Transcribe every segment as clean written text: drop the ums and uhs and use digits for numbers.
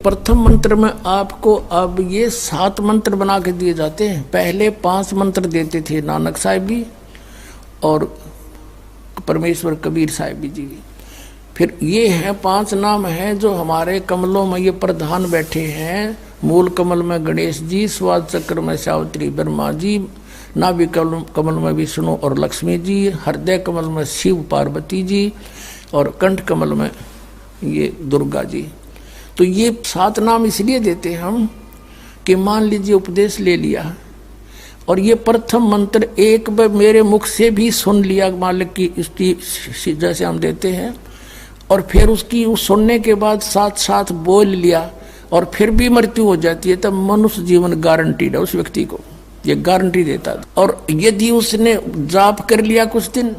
प्रथम मंत्र में आपको अब ये 7 मंत्र बना के दिए जाते हैं। पहले 5 मंत्र देते थे नानक साहिब भी और परमेश्वर कबीर साहिब जी। फिर ये हैं 5 नाम हैं जो हमारे कमलों में ये प्रधान बैठे हैं। मूल कमल में गणेश जी, स्वाद चक्र में सावित्री ब्रह्मा जी, नाभि कमल में विष्णु और लक्ष्मी जी, हृदय कमल में शिव पार्वती जी और कंठ कमल में ये दुर्गा जी। तो ये 7 नाम इसलिए देते हम कि मान लीजिए उपदेश ले लिया और ये प्रथम मंत्र एक बार मेरे मुख से भी सुन लिया मालिक की स्थिति जैसे हम देते हैं, और फिर उसकी उस सुनने के बाद साथ साथ बोल लिया और फिर भी मृत्यु हो जाती है, तब मनुष्य जीवन गारंटीड है उस व्यक्ति को, ये गारंटी देता है। और यदि उसने जाप कर लिया कुछ दिन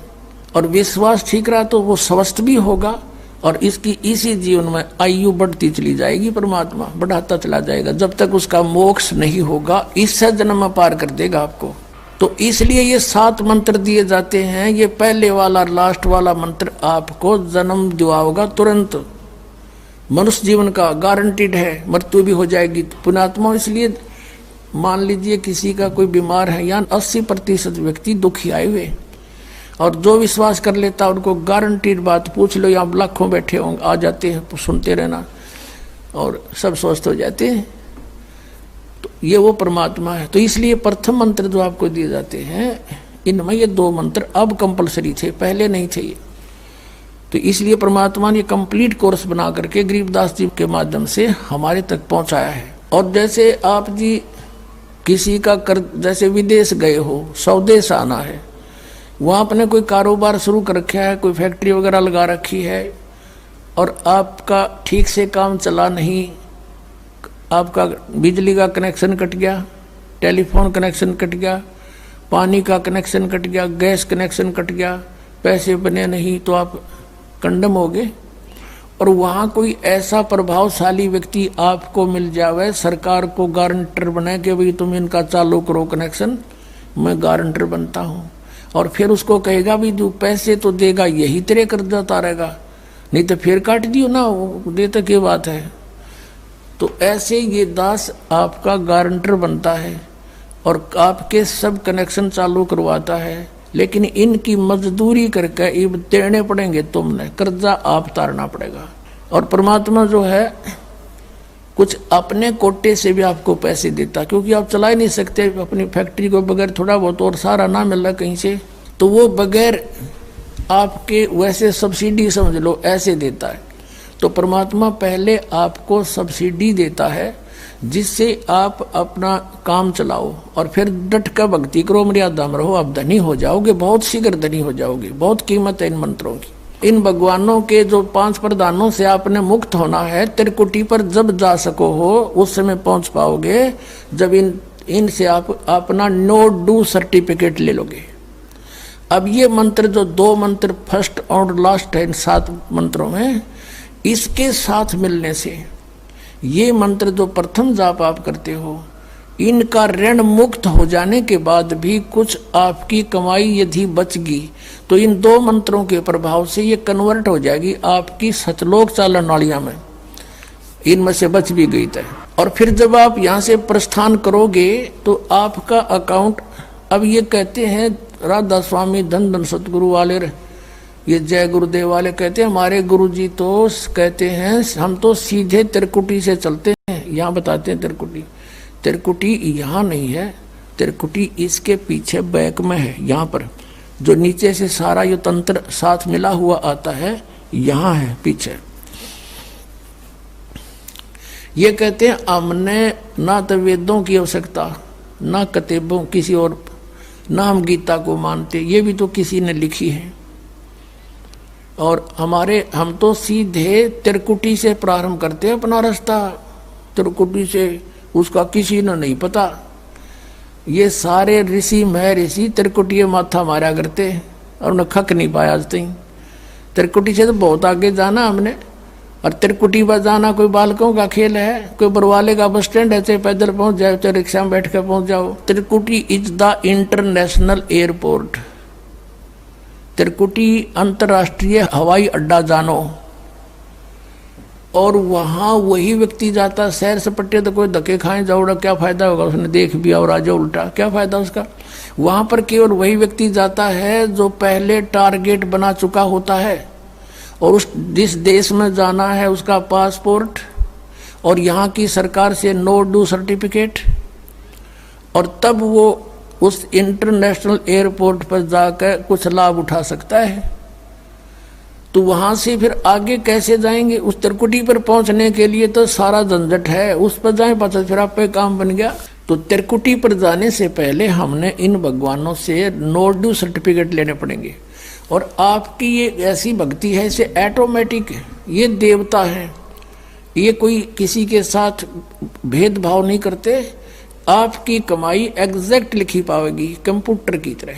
और विश्वास ठीक रहा तो वो स्वस्थ भी होगा और इसकी इसी जीवन में आयु बढ़ती चली जाएगी, परमात्मा बढ़ाता चला जाएगा जब तक उसका मोक्ष नहीं होगा, इससे जन्म में पार कर देगा आपको। तो इसलिए ये 7 मंत्र दिए जाते हैं। ये पहले वाला लास्ट वाला मंत्र आपको जन्म दिलाएगा तुरंत, मनुष्य जीवन का गारंटीड है, मृत्यु भी हो जाएगी पुण्यात्मा। इसलिए मान लीजिए किसी का कोई बीमार है, या 80% व्यक्ति दुखी आए हुए, और जो विश्वास कर लेता उनको गारंटीड बात पूछ लो, यहाँ लाखों बैठे होंगे आ जाते हैं, सुनते रहना और सब स्वस्थ हो जाते हैं। तो ये वो परमात्मा है। तो इसलिए प्रथम मंत्र जो आपको दिए जाते हैं इनमें ये 2 मंत्र अब कंपलसरी थे, पहले नहीं थे ये। तो इसलिए परमात्मा ने कंप्लीट कोर्स बना करके गरीबदास जी के माध्यम से हमारे तक पहुंचाया है। और जैसे आप जी किसी का जैसे विदेश गए हो, स्वदेश आना है, वहाँ आपने कोई कारोबार शुरू कर रखा है, कोई फैक्ट्री वगैरह लगा रखी है और आपका ठीक से काम चला नहीं, आपका बिजली का कनेक्शन कट गया, टेलीफोन कनेक्शन कट गया, पानी का कनेक्शन कट गया, गैस कनेक्शन कट गया, पैसे बने नहीं तो आप कंडम हो गए। और वहाँ कोई ऐसा प्रभावशाली व्यक्ति आपको मिल जावे, सरकार को गारंटर बनाए कि भाई तुम इनका चालू करो कनेक्शन, मैं गारंटर बनता हूँ, और फिर उसको कहेगा भी जो पैसे तो देगा यही तेरे कर्जा उतारेगा, नहीं तो फिर काट दियो ना, वो देता क्या बात है। तो ऐसे ये दास आपका गारंटर बनता है और आपके सब कनेक्शन चालू करवाता है, लेकिन इनकी मजदूरी करके ये देने पड़ेंगे, तुमने कर्जा आप उतारना पड़ेगा। और परमात्मा जो है कुछ अपने कोटे से भी आपको पैसे देता, क्योंकि आप चला ही नहीं सकते अपनी फैक्ट्री को बगैर थोड़ा बहुत और सारा ना मिल रहा कहीं से, तो वो बगैर आपके वैसे सब्सिडी समझ लो ऐसे देता है। तो परमात्मा पहले आपको सब्सिडी देता है जिससे आप अपना काम चलाओ और फिर डट कर भक्ति करो, मर्यादा में रहो, आप धनी हो जाओगे, बहुत शीघ्र धनी हो जाओगे। बहुत कीमत है इन मंत्रों की। इन भगवानों के जो 5 प्रधानों से आपने मुक्त होना है, त्रिकुटी पर जब जा सको हो उस समय पहुंच पाओगे जब इनसे आप अपना नो डू सर्टिफिकेट ले लोगे। अब ये मंत्र जो 2 मंत्र फर्स्ट और लास्ट है इन 7 मंत्रों में, इसके साथ मिलने से ये मंत्र जो प्रथम जाप आप करते हो, इनका ऋण मुक्त हो जाने के बाद भी कुछ आपकी कमाई यदि बचगी तो इन 2 मंत्रों के प्रभाव से ये कन्वर्ट हो जाएगी आपकी सतलोक चालन नालियां में, इनमें से बच भी गई तय। और फिर जब आप यहाँ से प्रस्थान करोगे तो आपका अकाउंट, अब ये कहते हैं राधा स्वामी धन धन सतगुरु वाले, ये जय गुरुदेव वाले कहते हैं, हमारे गुरुजी तो कहते हैं हम तो सीधे त्रिकुटी से चलते हैं। यहाँ बताते हैं त्रिकुटी यहाँ नहीं है, त्रिकुटी इसके पीछे बैक में है, यहाँ पर जो नीचे से सारा ये तंत्र साथ मिला हुआ आता है, यहाँ है पीछे। ये कहते हैं हमने ना तो वेदों की आवश्यकता, ना किताबों किसी और, ना हम गीता को मानते, ये भी तो किसी ने लिखी है। और हम तो सीधे त्रिकुटी से प्रारंभ करते हैं अपना रास्ता, त्रिकुटी से, उसका किसी ने नहीं पता। ये सारे ऋषि महर्षि त्रिकुटी माथा मारा करते और उन्हें खक नहीं पाया आज तक। त्रिकुटी से तो बहुत आगे जाना हमने, और त्रिकुटी पर जाना कोई बालकों का खेल है, कोई बरवाले का बस स्टैंड है, चाहे पैदल पहुंच जाओ चाहे रिक्शा में बैठ कर पहुंच जाओ। त्रिकुटी इज द इंटरनेशनल एयरपोर्ट, त्रिकुटी अंतर्राष्ट्रीय हवाई अड्डा जानो। और वहां वही व्यक्ति जाता सैर सपट्टे, तो कोई धक्के खाए जाओड़ा, क्या फायदा होगा, उसने देख भी और आ जाओ उल्टा, क्या फायदा उसका। वहां पर केवल वही व्यक्ति जाता है जो पहले टारगेट बना चुका होता है, और उस जिस देश में जाना है उसका पासपोर्ट और यहाँ की सरकार से नो ड्यू सर्टिफिकेट, और तब वो उस इंटरनेशनल एयरपोर्ट पर जाकर कुछ लाभ उठा सकता है। तो वहां से फिर आगे कैसे जाएंगे, उस त्रिकुटी पर पहुंचने के लिए तो सारा झंझट है, उस पर जाए पाचा फिर आप पे काम बन गया। तो त्रिकुटी पर जाने से पहले हमने इन भगवानों से नो ड्यू सर्टिफिकेट लेने पड़ेंगे। और आपकी ये ऐसी भक्ति है, इसे ऑटोमेटिक, ये देवता है, ये कोई किसी के साथ भेदभाव नहीं करते, आपकी कमाई एग्जैक्ट लिखी पाएगी कंप्यूटर की तरह,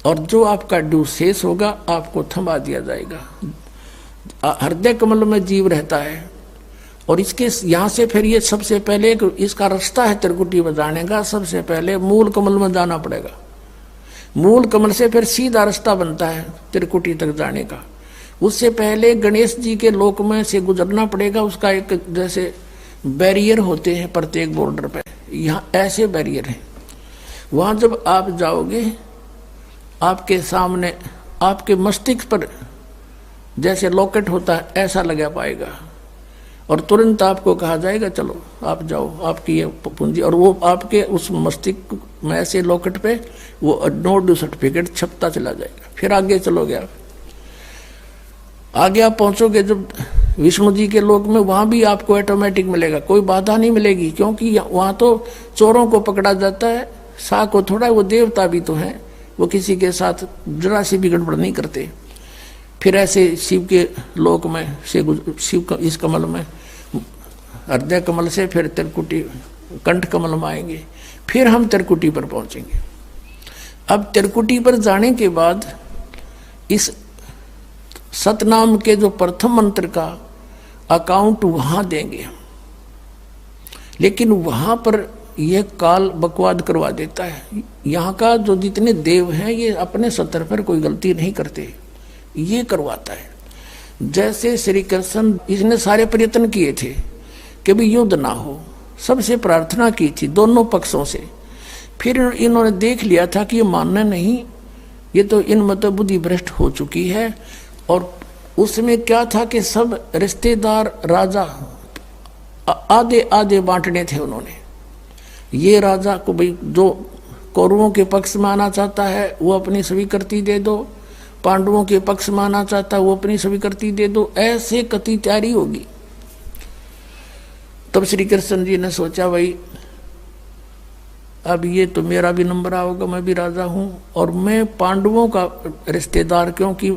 और जो आपका ड्यू शेष होगा आपको थमा दिया जाएगा। हृदय कमल में जीव रहता है, और इसके यहाँ से फिर ये सबसे पहले इसका रास्ता है त्रिकुटी में जाने का, सबसे पहले मूल कमल में जाना पड़ेगा। मूल कमल से फिर सीधा रास्ता बनता है त्रिकुटी तक जाने का। उससे पहले गणेश जी के लोक में से गुजरना पड़ेगा, उसका एक जैसे बैरियर होते हैं प्रत्येक बॉर्डर पे, यहाँ ऐसे बैरियर हैं। वहाँ जब आप जाओगे आपके सामने आपके मस्तिष्क पर जैसे लॉकेट होता है ऐसा लगा पाएगा, और तुरंत आपको कहा जाएगा चलो आप जाओ, आपकी ये पूंजी, और वो आपके उस मस्तिष्क में ऐसे लॉकेट पे वो नो ड्यू सर्टिफिकेट छपता चला जाएगा। फिर आगे चलोगे आप, आगे आप पहुंचोगे जब विष्णु जी के लोक में, वहां भी आपको ऑटोमेटिक मिलेगा, कोई बाधा नहीं मिलेगी, क्योंकि वहां तो चोरों को पकड़ा जाता है, सा को थोड़ा, वो देवता भी तो हैं, वो किसी के साथ जरा सी भी गड़बड़ नहीं करते। फिर ऐसे शिव के लोक में से शिव का इस कमल में हृदय कमल से फिर त्रिकुटी कंठ कमल में आएंगे, फिर हम त्रिकुटी पर पहुंचेंगे। अब त्रिकुटी पर जाने के बाद इस सतनाम के जो प्रथम मंत्र का अकाउंट वहां देंगे, लेकिन वहां पर यह काल बकवाद करवा देता है। यहाँ का जो जितने देव हैं ये अपने सतर पर कोई गलती नहीं करते, ये करवाता है। जैसे श्री कृष्ण, इसने सारे प्रयत्न किए थे कि भी युद्ध ना हो, सबसे प्रार्थना की थी दोनों पक्षों से, फिर इन्होंने देख लिया था कि ये मानना नहीं, ये तो इन मतलब बुद्धि भ्रष्ट हो चुकी है। और उसमें क्या था कि सब रिश्तेदार राजा आधे आधे बांटने थे उन्होंने। ये राजा को भाई जो कौरवों के पक्ष में आना चाहता है वो अपनी स्वीकृति दे दो, पांडवों के पक्ष में आना चाहता है वो अपनी स्वीकृति दे दो, ऐसे कति तैयारी होगी। तब श्री कृष्ण जी ने सोचा भाई अब ये तो मेरा भी नंबर आओगा, मैं भी राजा हूं, और मैं पांडवों का रिश्तेदार, क्योंकि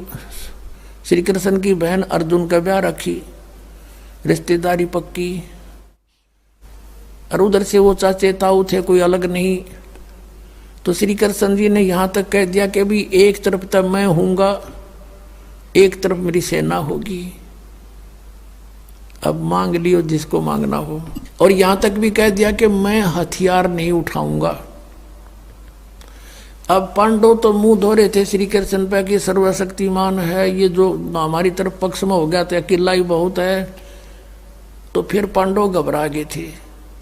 श्री कृष्ण की बहन अर्जुन का ब्याह रखी, रिश्तेदारी पक्की, और उधर से वो चाचे ताऊ थे, कोई अलग नहीं। तो श्री कृष्ण जी ने यहाँ तक कह दिया कि भी एक तरफ तक मैं हूँगा, एक तरफ मेरी सेना होगी, अब मांग लियो जिसको मांगना हो। और यहाँ तक भी कह दिया कि मैं हथियार नहीं उठाऊंगा। अब पांडव तो मुंह धो रहे थे श्री कृष्ण पे कि सर्वशक्तिमान है, ये जो हमारी तरफ पक्ष में हो गया तो अकेला ही बहुत है। तो फिर पांडव घबरा गए थे।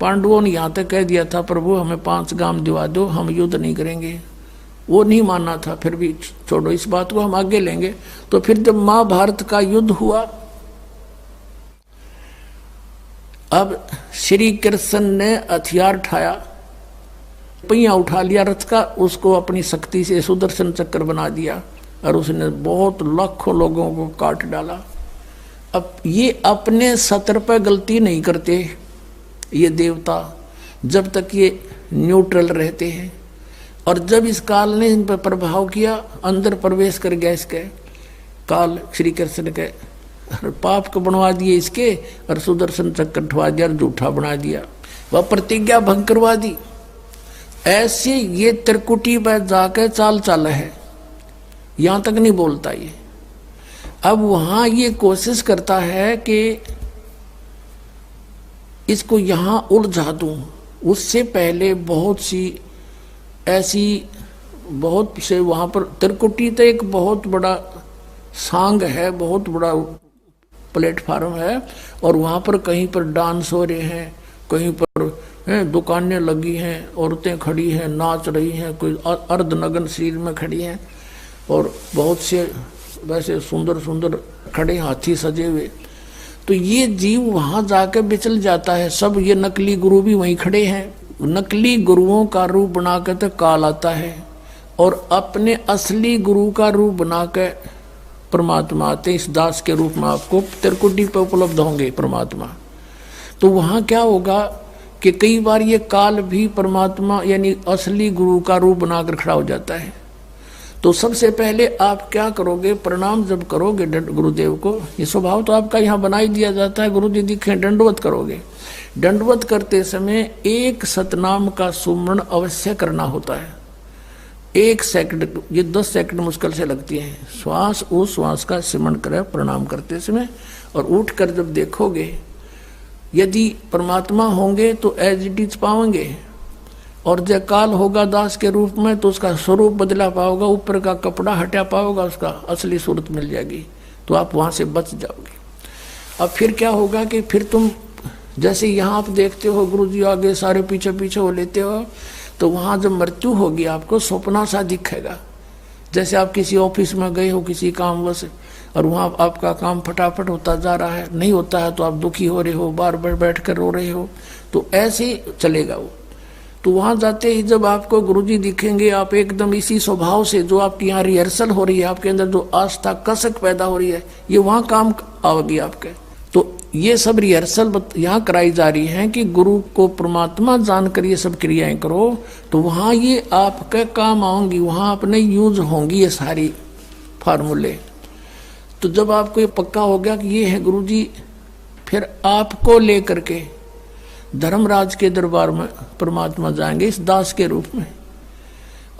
पांडवों ने यहाँ तक कह दिया था प्रभु हमें 5 गांव दिवा दो, हम युद्ध नहीं करेंगे। वो नहीं मानना था, फिर भी छोड़ो इस बात को, हम आगे लेंगे। तो फिर जब महाभारत का युद्ध हुआ, अब श्री कृष्ण ने हथियार उठाया, पहिया उठा लिया रथ का, उसको अपनी शक्ति से सुदर्शन चक्र बना दिया, और उसने बहुत लाखों लोगों को काट डाला। अब ये अपने सतर पर गलती नहीं करते ये देवता, जब तक ये न्यूट्रल रहते हैं। और जब इस काल ने इन पर प्रभाव किया, अंदर प्रवेश कर गया इसके काल, श्री कृष्ण के पाप को बनवा दिए इसके, और सुदर्शन चक्र उठवा दिया, झूठा बना दिया, वह प्रतिज्ञा भंग करवा दी। ऐसे ये त्रिकुटी पर जाकर चाल चाला है, यहां तक नहीं बोलता ये। अब वहां ये कोशिश करता है कि इसको यहां उलझा दूं। उससे पहले बहुत सी ऐसी बहुत से वहां पर त्रिकुटी तो एक बहुत बड़ा सांग है, बहुत बड़ा प्लेटफार्म है, और वहाँ पर कहीं पर डांस हो रहे हैं, कहीं पर दुकानें लगी हैं, औरतें खड़ी हैं, नाच रही हैं, कोई अर्धनग्न शरीर में खड़ी हैं, और बहुत से वैसे सुंदर सुंदर खड़े हाथी सजे हुए। तो ये जीव वहाँ जाकर बिचल जाता है। सब ये नकली गुरु भी वहीं खड़े हैं, नकली गुरुओं का रूप बनाकर तो काल आता है, और अपने असली गुरु का रूप बनाकर परमात्मा आते। इस दास के रूप में आपको त्रिकुटी पे उपलब्ध होंगे परमात्मा। तो वहाँ क्या होगा कि कई बार ये काल भी परमात्मा यानी असली गुरु का रूप बनाकर खड़ा हो जाता है। तो सबसे पहले आप क्या करोगे, प्रणाम जब करोगे गुरुदेव को, ये स्वभाव तो आपका यहाँ बना ही दिया जाता है, गुरु जी दिखे दंडवत करोगे। दंडवत करते समय एक सतनाम का सुमरण अवश्य करना होता है। 1 सेकंड, ये 10 सेकंड मुश्किल से लगती है। श्वास उस श्वास का सिमरण करें प्रणाम करते समय, और उठकर जब देखोगे यदि परमात्मा होंगे तो एज इट इज पाओगे, और जब काल होगा दास के रूप में तो उसका स्वरूप बदला पाओगा, ऊपर का कपड़ा हटा पाओगा, उसका असली सूरत मिल जाएगी, तो आप वहाँ से बच जाओगे। अब फिर क्या होगा कि फिर तुम जैसे यहाँ आप देखते हो गुरु जी आगे सारे पीछे पीछे हो लेते हो, तो वहाँ जब मृत्यु होगी आपको सपना सा दिखेगा। जैसे आप किसी ऑफिस में गए हो किसी कामवश, और वहाँ आपका काम फटाफट होता जा रहा है, नहीं होता है तो आप दुखी हो रहे हो, बार बार बैठ कर रो रहे हो, तो ऐसे ही चलेगा वो। तो वहाँ जाते ही जब आपको गुरुजी दिखेंगे, आप एकदम इसी स्वभाव से जो आपकी यहाँ रिहर्सल हो रही है, आपके अंदर जो आस्था कसक पैदा हो रही है, ये वहाँ काम आएगी आपके। तो ये सब रिहर्सल यहाँ कराई जा रही है कि गुरु को परमात्मा जानकर ये सब क्रियाएं करो, तो वहाँ ये आपके काम आऊंगी, वहाँ अपने यूज होंगी ये सारी फार्मूले। तो जब आपको ये पक्का हो गया कि ये है गुरुजी, फिर आपको लेकर के धर्मराज के दरबार में परमात्मा जाएंगे इस दास के रूप में,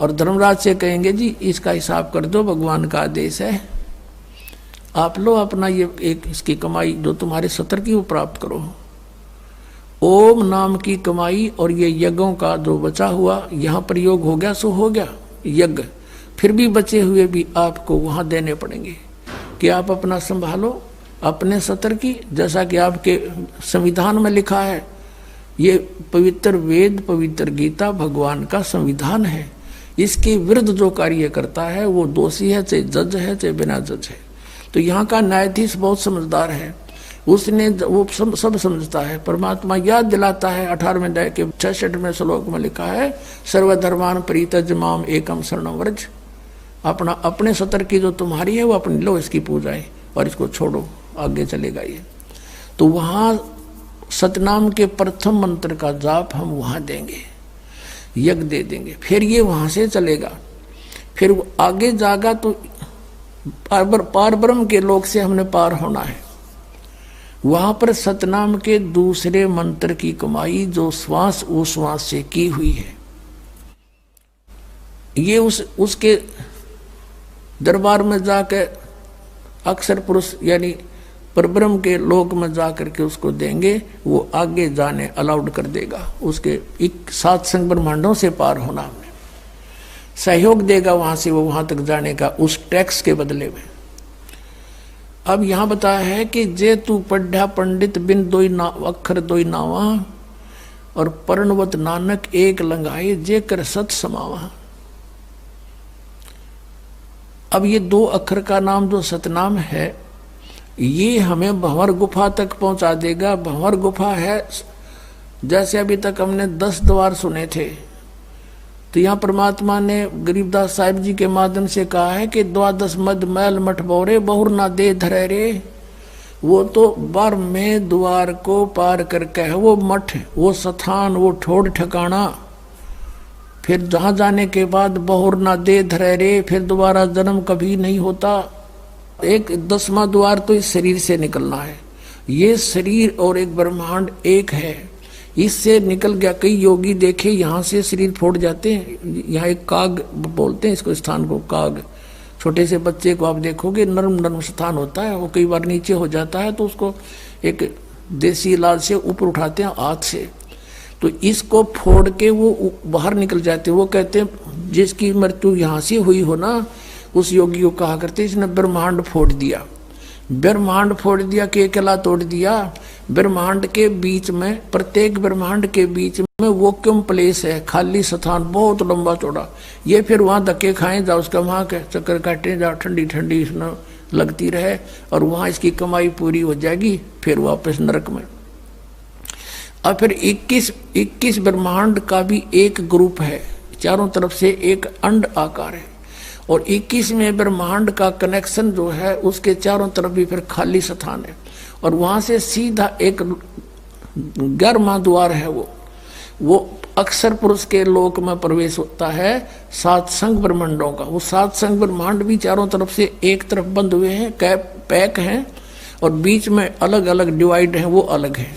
और धर्मराज से कहेंगे जी इसका हिसाब कर दो, भगवान का आदेश है, आप लो अपना ये एक इसकी कमाई जो तुम्हारे सत्र की वो प्राप्त करो। ओम नाम की कमाई और ये यज्ञों का जो बचा हुआ यहाँ प्रयोग हो गया सो हो गया यज्ञ, फिर भी बचे हुए भी आपको वहाँ देने पड़ेंगे कि आप अपना संभालो अपने सत्र की। जैसा कि आपके संविधान में लिखा है, ये पवित्र वेद पवित्र गीता भगवान का संविधान है, इसके विरुद्ध जो कार्य करता है वो दोषी है, चाहे जज है चाहे बिना जज है। तो यहाँ का न्यायाधीश बहुत समझदार है, उसने वो सब समझता है। परमात्मा याद दिलाता है 18वें अध्याय के 66वें श्लोक में लिखा है, सर्वधर्मान परित्यज्य माम एकम शरणं व्रज। अपना अपने सत्र की जो तुम्हारी है वो अपनी लो, इसकी पूजाएं और इसको छोड़ो, आगे चलेगा ये। तो वहाँ सतनाम के प्रथम मंत्र का जाप हम वहाँ देंगे, यज्ञ दे देंगे, फिर ये वहाँ से चलेगा। फिर वो आगे जागा तो पार ब्रह्म के लोक से हमने पार होना है। वहाँ पर सतनाम के दूसरे मंत्र की कमाई जो श्वास उश्वास से की हुई है, ये उसके दरबार में जाकर अक्षर पुरुष यानी परब्रह्म के लोक में जाकर के उसको देंगे, वो आगे जाने अलाउड कर देगा। उसके 7 संग ब्रह्मांडों से पार होना हमने सहयोग देगा वहां से वो वहां तक जाने का, उस टैक्स के बदले में। अब यहां बताया है कि जे तू पढ़ा पंडित बिन दोई अक्षर दोई नावा, और पर्णवत नानक एक लंगाए जे कर सत समावा। अब ये 2 अक्षर का नाम जो सतनाम है, ये हमें भंवर गुफा तक पहुंचा देगा। भंवर गुफा है, जैसे अभी तक हमने 10 द्वार सुने थे, तो यहाँ परमात्मा ने गरीबदास साहिब जी के माध्यम से कहा है कि 12 मद मैल मठ बोरे बहुर ना दे धरे रे। वो तो 12वें द्वार को पार करके है वो मठ, वो स्थान, वो ठोड़ ठिकाना। फिर जहाँ जाने के बाद बहुर ना दे धरे रे, फिर दोबारा जन्म कभी नहीं होता। एक 10वां द्वार तो इस शरीर से निकलना है। ये शरीर और एक ब्रह्मांड एक है, इससे निकल गया। कई योगी देखे यहाँ से शरीर फोड़ जाते हैं। यहाँ एक काग बोलते हैं इसको, स्थान को काग। छोटे से बच्चे को आप देखोगे नरम नरम स्थान होता है, वो कई बार नीचे हो जाता है तो उसको एक देसी इलाज से ऊपर उठाते हैं हाथ से, तो इसको फोड़ के वो बाहर निकल जाते हैं। वो कहते हैं जिसकी मृत्यु यहाँ से हुई हो ना, उस योगी को कहा करते इसने ब्रह्मांड फोड़ दिया। ब्रह्मांड फोड़ दिया, केकला तोड़ दिया। ब्रह्मांड के बीच में, प्रत्येक ब्रह्मांड के बीच में वैक्यूम प्लेस है, खाली स्थान, बहुत लंबा चौड़ा। ये फिर वहां धक्के खाए जाओ, उसका वहां के चक्कर काटे जाओ, ठंडी ठंडी इसमें लगती रहे, और वहां इसकी कमाई पूरी हो जाएगी, फिर वापस नरक में। और फिर 21 ब्रह्मांड का भी एक ग्रुप है, चारों तरफ से एक अंड आकार है, और 21वें ब्रह्मांड का कनेक्शन जो है उसके चारों तरफ भी फिर खाली स्थान है, और वहां से सीधा एक 11वां द्वार है, वो अक्षर पुरुष के लोक में प्रवेश होता है, 7 संघ ब्रह्मांडों का। वो 7 संघ ब्रह्मांड भी चारों तरफ से एक तरफ बंद हुए हैं, पैक हैं, और बीच में अलग अलग डिवाइड हैं, वो अलग है।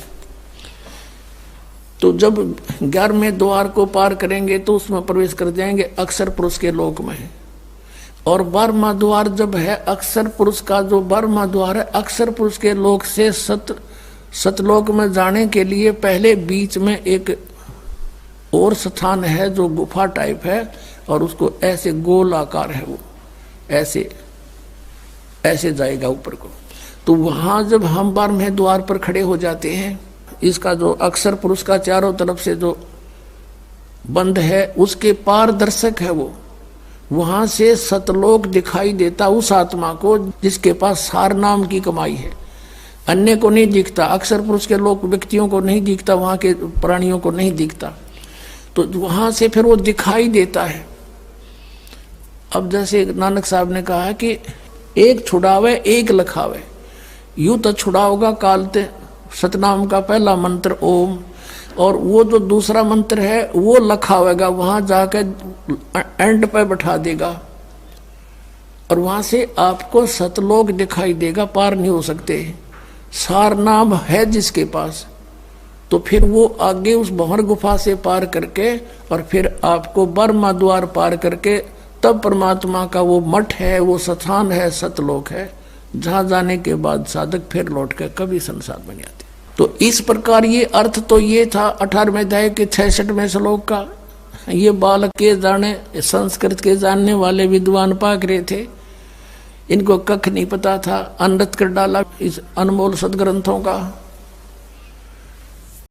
तो जब 11वें द्वार को पार करेंगे तो उसमें प्रवेश कर जाएंगे, अक्षर पुरुष के लोक में है। और 12वां द्वार जब है अक्षर पुरुष का, जो 12वां द्वार है अक्षर पुरुष के लोक से सतलोक में जाने के लिए पहले बीच में एक और स्थान है जो गुफा टाइप है, और उसको ऐसे गोल आकार है, वो ऐसे ऐसे जाएगा ऊपर को। तो वहां जब हम 12वें द्वार पर खड़े हो जाते हैं, इसका जो अक्षर पुरुष का चारों तरफ से जो बंद है उसके पारदर्शक है वो, वहां से सतलोक दिखाई देता उस आत्मा को जिसके पास सार नाम की कमाई है। अन्य को नहीं दिखता, अक्षर पुरुष के लोग व्यक्तियों को नहीं दिखता, वहां के प्राणियों को नहीं दिखता, तो वहां से फिर वो दिखाई देता है। अब जैसे नानक साहब ने कहा है कि एक छुड़ावे एक लखावे, यूं तो छुड़ाओगा कालते सतनाम का पहला मंत्र ओम, और वो जो दूसरा मंत्र है वो लखावेगा, वहां जाके एंड पे बैठा देगा, और वहां से आपको सतलोक दिखाई देगा, पार नहीं हो सकते। सार नाम है जिसके पास, तो फिर वो आगे उस भंवर गुफा से पार करके, और फिर आपको 12वां द्वार पार करके तब परमात्मा का वो मठ है, वो स्थान है, सतलोक है, जहां जाने के बाद साधक फिर लौट कर कभी संसार में नहीं आते। तो इस प्रकार ये अर्थ तो ये था 18वें अध्याय के 66वें श्लोक का। ये बालक के जाने, संस्कृत के जानने वाले विद्वान पाक रहे थे, इनको कख नहीं पता था, अनृत कर डाला इस अनमोल सदग्रंथों का।